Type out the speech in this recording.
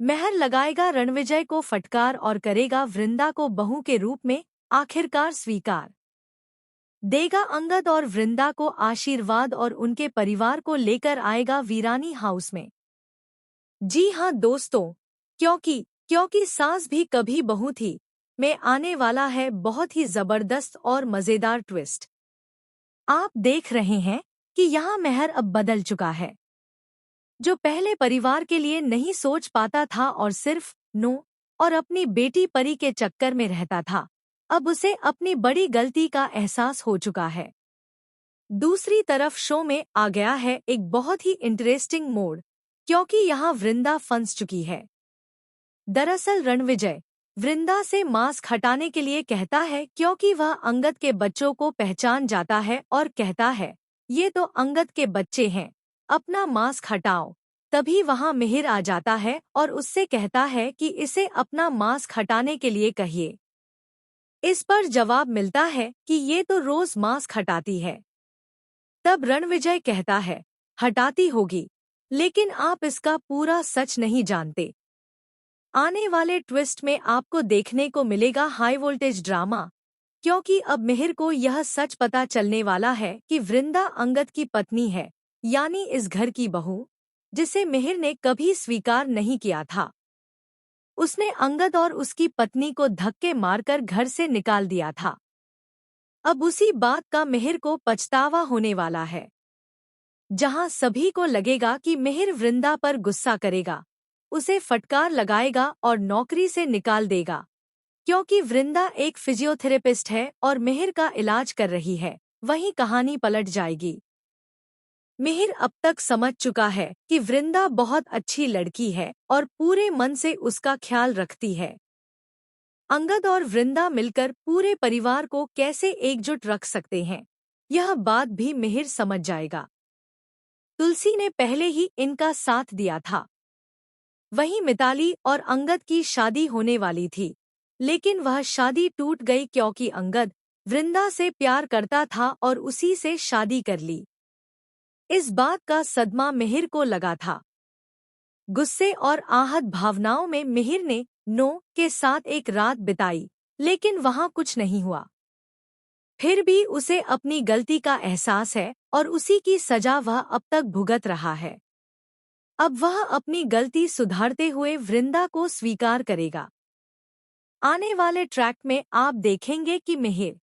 मेहर लगाएगा रणविजय को फटकार और करेगा वृंदा को बहू के रूप में आखिरकार स्वीकार। देगा अंगद और वृंदा को आशीर्वाद और उनके परिवार को लेकर आएगा वीरानी हाउस में। जी हाँ दोस्तों, क्योंकि क्योंकि सास भी कभी बहू थी में आने वाला है बहुत ही जबरदस्त और मजेदार ट्विस्ट। आप देख रहे हैं कि यहाँ मेहर अब बदल चुका है। जो पहले परिवार के लिए नहीं सोच पाता था और सिर्फ नो और अपनी बेटी परी के चक्कर में रहता था, अब उसे अपनी बड़ी गलती का एहसास हो चुका है। दूसरी तरफ शो में आ गया है एक बहुत ही इंटरेस्टिंग मोड़, क्योंकि यहाँ वृंदा फंस चुकी है। दरअसल रणविजय वृंदा से मास्क हटाने के लिए कहता है, क्योंकि वह अंगद के बच्चों को पहचान जाता है और कहता है, ये तो अंगद के बच्चे हैं, अपना मास्क हटाओ। तभी वहां मिहिर आ जाता है और उससे कहता है कि इसे अपना मास्क हटाने के लिए कहिए। इस पर जवाब मिलता है कि ये तो रोज मास्क हटाती है। तब रणविजय कहता है, हटाती होगी, लेकिन आप इसका पूरा सच नहीं जानते। आने वाले ट्विस्ट में आपको देखने को मिलेगा हाई वोल्टेज ड्रामा, क्योंकि अब मिहिर को यह सच पता चलने वाला है कि वृंदा अंगद की पत्नी है, यानी इस घर की बहू, जिसे मिहिर ने कभी स्वीकार नहीं किया था। उसने अंगद और उसकी पत्नी को धक्के मारकर घर से निकाल दिया था। अब उसी बात का मिहिर को पछतावा होने वाला है। जहां सभी को लगेगा कि मिहिर वृंदा पर गुस्सा करेगा, उसे फटकार लगाएगा और नौकरी से निकाल देगा, क्योंकि वृंदा एक फिजियोथेरेपिस्ट है और मिहिर का इलाज कर रही है, वहीं कहानी पलट जाएगी। मिहिर अब तक समझ चुका है कि वृंदा बहुत अच्छी लड़की है और पूरे मन से उसका ख्याल रखती है। अंगद और वृंदा मिलकर पूरे परिवार को कैसे एकजुट रख सकते हैं, यह बात भी मिहिर समझ जाएगा। तुलसी ने पहले ही इनका साथ दिया था। वहीं मिताली और अंगद की शादी होने वाली थी, लेकिन वह शादी टूट गई क्योंकि अंगद वृंदा से प्यार करता था और उसी से शादी कर ली। इस बात का सदमा मिहिर को लगा था। गुस्से और आहत भावनाओं में मिहिर ने नो के साथ एक रात बिताई, लेकिन वहां कुछ नहीं हुआ। फिर भी उसे अपनी गलती का एहसास है और उसी की सजा वह अब तक भुगत रहा है। अब वह अपनी गलती सुधारते हुए वृंदा को स्वीकार करेगा। आने वाले ट्रैक में आप देखेंगे कि मिहिर